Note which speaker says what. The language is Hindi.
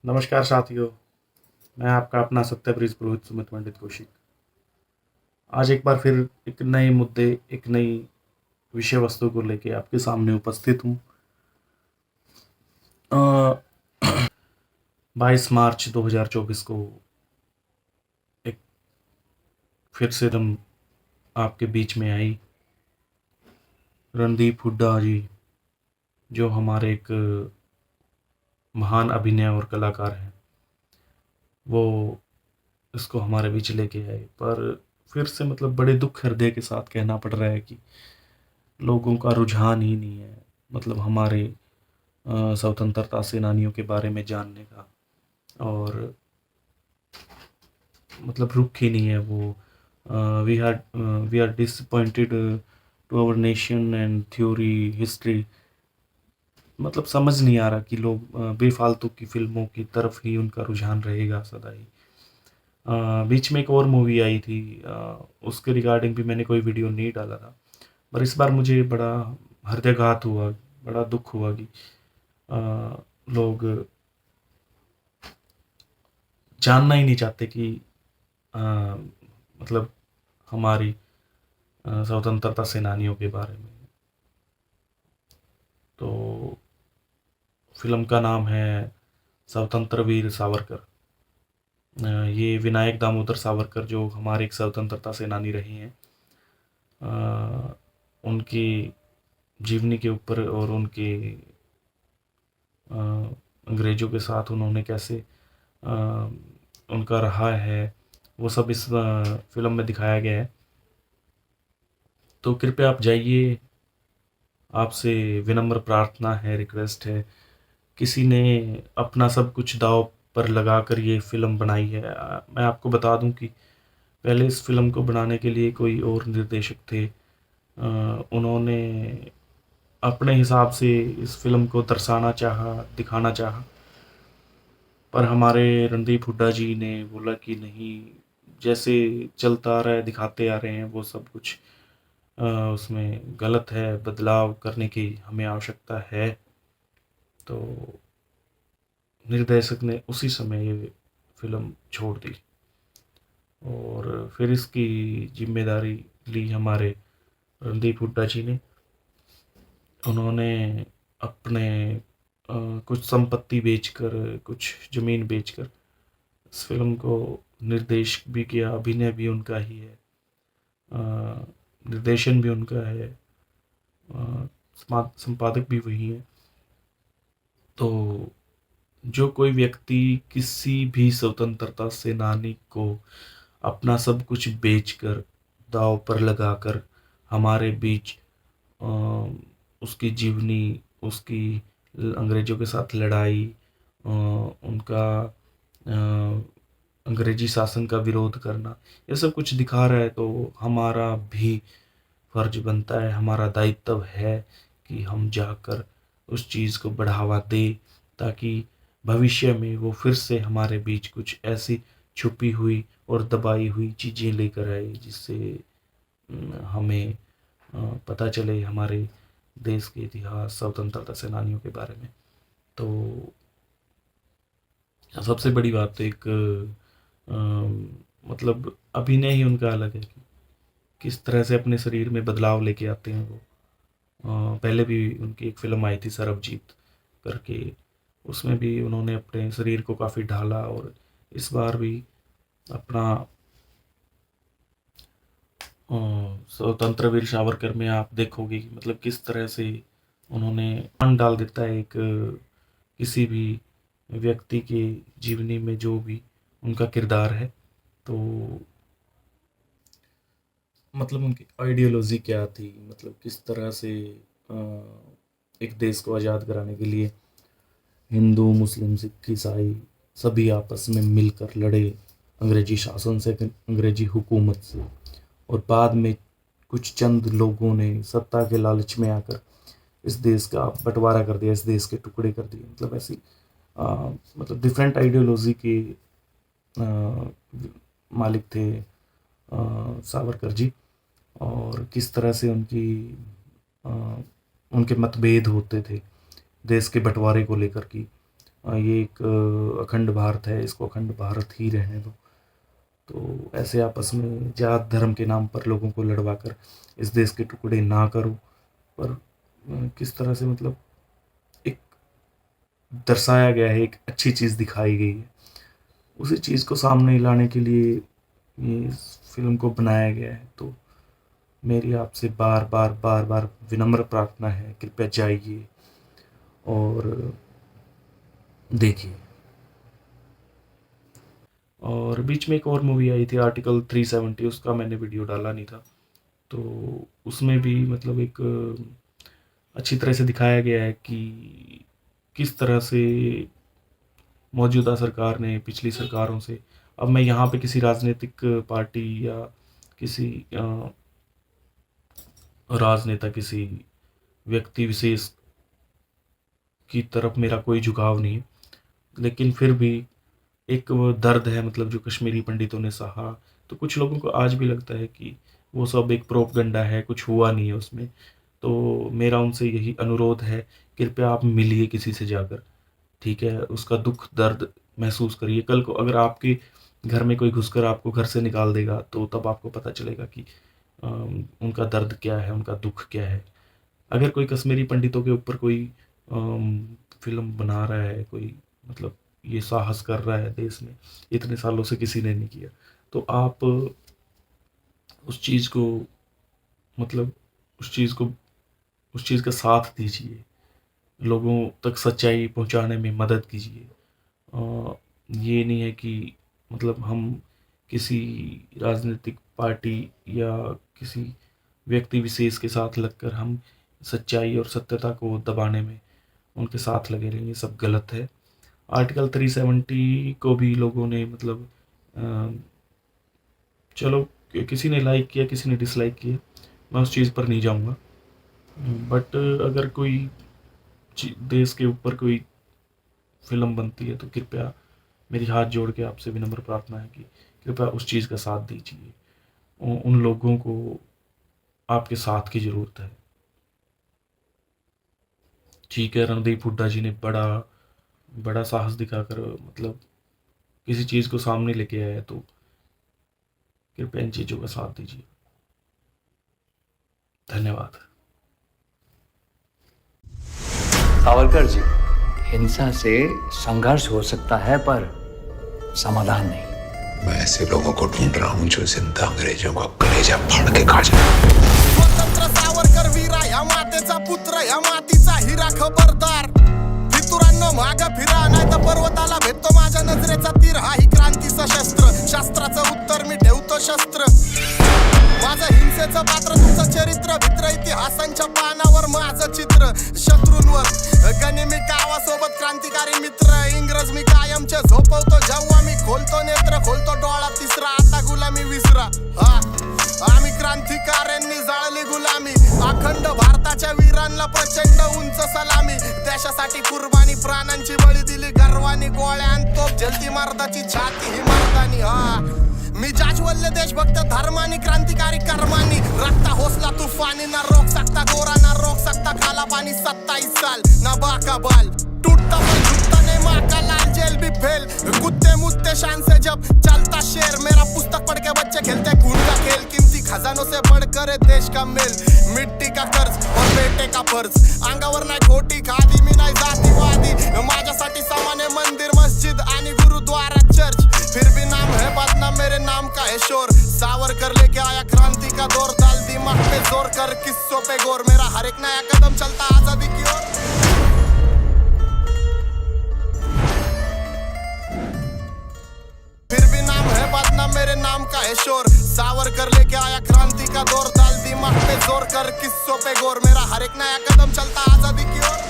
Speaker 1: नमस्कार साथियों। मैं आपका अपना सत्यप्रिय पुरोहित सुमित पंडित कौशिक। आज एक बार फिर एक नए मुद्दे, एक नई विषय वस्तु को लेके आपके सामने उपस्थित हूँ। 22 मार्च 2024 को एक फिर से दम आपके बीच में आई। रणदीप हुड्डा जी, जो हमारे एक महान अभिनय और कलाकार हैं, वो इसको हमारे बीच लेके आए। पर फिर से मतलब बड़े दुख हृदय के साथ कहना पड़ रहा है कि लोगों का रुझान ही नहीं है, मतलब हमारे स्वतंत्रता सेनानियों के बारे में जानने का। और मतलब रुख ही नहीं है वो। We are disappointed to our nation and theory history. मतलब समझ नहीं आ रहा कि लोग बेफालतू की फिल्मों की तरफ ही उनका रुझान रहेगा सदा ही। बीच में एक और मूवी आई थी, उसके रिगार्डिंग भी मैंने कोई वीडियो नहीं डाला था। पर इस बार मुझे बड़ा हृदयघात हुआ, बड़ा दुख हुआ कि अ, लोग जानना ही नहीं चाहते कि अ, मतलब हमारी स्वतंत्रता सेनानियों के बारे में। तो फिल्म का नाम है स्वतंत्र वीर सावरकर। ये विनायक दामोदर सावरकर, जो हमारे एक स्वतंत्रता सेनानी रहे हैं, उनकी जीवनी के ऊपर और उनके अ, अंग्रेज़ों के साथ उन्होंने कैसे अ, उनका रहा है, वो सब इस फिल्म में दिखाया गया है। तो कृपया आप जाइए, आपसे विनम्र प्रार्थना है, रिक्वेस्ट है। किसी ने अपना सब कुछ दांव पर लगाकर ये फ़िल्म बनाई है। मैं आपको बता दूं कि पहले इस फ़िल्म को बनाने के लिए कोई और निर्देशक थे। उन्होंने अपने हिसाब से इस फ़िल्म को दर्शाना चाहा, दिखाना चाहा। पर हमारे रणदीप हुड्डा जी ने बोला कि नहीं, जैसे चलता आ रहा है, दिखाते आ रहे हैं, वो सब कुछ उसमें गलत है, बदलाव करने की हमें आवश्यकता है। तो निर्देशक ने उसी समय ये फ़िल्म छोड़ दी और फिर इसकी ज़िम्मेदारी ली हमारे रणदीप हुड्डा जी ने। उन्होंने अपने कुछ संपत्ति बेचकर, कुछ ज़मीन बेचकर इस फ़िल्म को निर्देश भी किया, अभिनय भी उनका ही है, अ, निर्देशन भी उनका है, संपादक भी वही हैं। तो जो कोई व्यक्ति किसी भी स्वतंत्रता सेनानी को अपना सब कुछ बेचकर, दांव पर लगाकर हमारे बीच अ, उसकी जीवनी, उसकी अंग्रेज़ों के साथ लड़ाई, उनका अंग्रेजी शासन का विरोध करना, ये सब कुछ दिखा रहा है, तो हमारा भी फर्ज बनता है, हमारा दायित्व है कि हम जाकर उस चीज़ को बढ़ावा दें, ताकि भविष्य में वो फिर से हमारे बीच कुछ ऐसी छुपी हुई और दबाई हुई चीज़ें लेकर आए, जिससे हमें पता चले हमारे देश के इतिहास, स्वतंत्रता सेनानियों के बारे में। तो सबसे बड़ी बात तो एक मतलब अभिनय ही उनका अलग है कि किस तरह से अपने शरीर में बदलाव लेके आते हैं वो। पहले भी उनकी एक फ़िल्म आई थी सरबजीत करके, उसमें भी उन्होंने अपने शरीर को काफ़ी ढाला। और इस बार भी अपना अ, स्वतंत्र वीर सावरकर में आप देखोगे कि मतलब किस तरह से उन्होंने जान डाल देता है एक किसी भी व्यक्ति के जीवनी में, जो भी उनका किरदार है। तो मतलब उनकी आइडियोलॉजी क्या थी, मतलब किस तरह से अ, एक देश को आज़ाद कराने के लिए हिंदू, मुस्लिम, सिख, ईसाई सभी आपस में मिलकर लड़े अंग्रेजी शासन से, अंग्रेजी हुकूमत से। और बाद में कुछ चंद लोगों ने सत्ता के लालच में आकर इस देश का बंटवारा कर दिया, इस देश के टुकड़े कर दिए। मतलब ऐसी मतलब डिफरेंट आइडियोलॉजी के अ, मालिक थे सावरकर जी। और किस तरह से अ, उनके मतभेद होते थे देश के बंटवारे को लेकर की। ये एक अखंड भारत है, इसको अखंड भारत ही रहने दो। तो ऐसे आपस में जात धर्म के नाम पर लोगों को लड़वा कर इस देश के टुकड़े ना करो। पर किस तरह से मतलब एक दर्शाया गया है, एक अच्छी चीज़ दिखाई गई है, उसी चीज़ को सामने लाने के लिए ये इस फिल्म को बनाया गया है। तो मेरी आपसे बार बार बार बार विनम्र प्रार्थना है, कृपया जाइए और देखिए। और बीच में एक और मूवी आई थी आर्टिकल 370, उसका मैंने वीडियो डाला नहीं था। तो उसमें भी मतलब एक अच्छी तरह से दिखाया गया है कि किस तरह से मौजूदा सरकार ने पिछली सरकारों से, अब मैं यहाँ पे किसी राजनीतिक पार्टी या किसी राजनेता, किसी व्यक्ति विशेष की तरफ मेरा कोई झुकाव नहीं है, लेकिन फिर भी एक वो दर्द है मतलब जो कश्मीरी पंडितों ने सहा। तो कुछ लोगों को आज भी लगता है कि वो सब एक प्रोपगंडा है, कुछ हुआ नहीं है उसमें। तो मेरा उनसे यही अनुरोध है, कृपया आप मिलिए किसी से जाकर, ठीक है, उसका दुख दर्द महसूस करिए। कल को अगर आपके घर में कोई घुसकर आपको घर से निकाल देगा तो तब आपको पता चलेगा कि उनका दर्द क्या है, उनका दुख क्या है। अगर कोई कश्मीरी पंडितों के ऊपर कोई फिल्म बना रहा है, कोई मतलब ये साहस कर रहा है देश में, इतने सालों से किसी ने नहीं किया, तो आप उस चीज़ को मतलब उस चीज़ का साथ दीजिए, लोगों तक सच्चाई पहुंचाने में मदद कीजिए। ये नहीं है कि मतलब हम किसी राजनीतिक पार्टी या किसी व्यक्ति विशेष के साथ लगकर हम सच्चाई और सत्यता को दबाने में उनके साथ लगे रहेंगे, ये सब गलत है। आर्टिकल 370 को भी लोगों ने मतलब चलो किसी ने लाइक किया, किसी ने डिसलाइक किया, मैं उस चीज़ पर नहीं जाऊंगा। बट अगर कोई देश के ऊपर कोई फिल्म बनती है तो कृपया मेरी हाथ जोड़ के आपसे विनम्र प्रार्थना है कि कृपया उस चीज़ का साथ दीजिए। उन लोगों को आपके साथ की ज़रूरत है। ठीक है, रणदीप हुड्डा जी ने बड़ा साहस दिखाकर मतलब किसी चीज़ को सामने लेके आया है, तो कृपया इन चीज़ों का साथ दीजिए। धन्यवाद।
Speaker 2: सावरकर जी, हिंसा से संघर्ष हो सकता है पर समाधान नहीं।
Speaker 3: मैं ऐसे लोगों को ढूंढ रहा हूं जो जिंदा अंग्रेजों का कलेजा फाड़ के खा जाए।
Speaker 4: स्वतंत्र सावरकर वीरा, या मातेचा पुत्र, या मातीचा हिरा खबरदार, फितुरांनो माग फिरा, नाही तर पर्वताला भेटतो माझ्या नजरेचा तीर। हा ही क्रांती सशस्त्र, शास्त्राचं उत्तर मी ठेवतो शस्त्र। माझं हिंसेचं पात्र, तुमचं चरित्र, भित्र इतिहासांच्या पानावर माझं चित्र। शत्रूंवर गनिमी कावासोबत क्रांतिकारी मित्र, इंग्रज मी कायमचे झोपवतो जेव्हा मी खोलतो नेत्र, खोलतो डोळा तिसरा, आता गुलामी विसरा। आम्ही क्रांतिकाऱ्यांनी जाळली गुलामी, अखंड भारताच्या वीरांना प्रचंड उंच सलामी। देशासाठी कुर्बानी, प्राणांची बळी दिली गर्वानी, गोळ्यान तोप झेलती मर्दाची छाती ही मर्दानी। मी जाज्वल्य देशभक्त धर्मानी, क्रांतिकारी कर्मानी, रक्ता हौसला तूफानी, ना रोक सकता गोरा, ना रोक सकता काला पानी। 27 साल ना बाका बाल, टूटता पर झुकता नहीं माँ का लाल, जेल भी फेल, कुत्ते मुत्ते शान से जब चलता शेर। मेरा पुस्तक पढ़ के बच्चे खेलते खून का खेल, कीमती खजानों से बढ़कर है देश का मेल। मिट्टी का कर्ज और बेटे का फर्ज, अंगावर नाही खोटी खादी, मी नाही जातीवादी, माझ्यासाठी समान है मंदिर मस्जिद आणि गुरुद्वारा चर्च। फिर भी नाम है बदनाम, मेरे नाम का है शोर। सावरकर लेके आया क्रांति का दौर, डाल दिमाग पे जोर कर किस्सों पे गौर। मेरा हर एक नया कदम चलता आजादी की ओर। फिर भी नाम है बदनाम, मेरे नाम का है शोर। सावरकर लेके आया क्रांति का दौर, डाल दिमाग पे जोर कर किस्सों पे गौर। मेरा हर एक नया कदम चलता आजादी की ओर।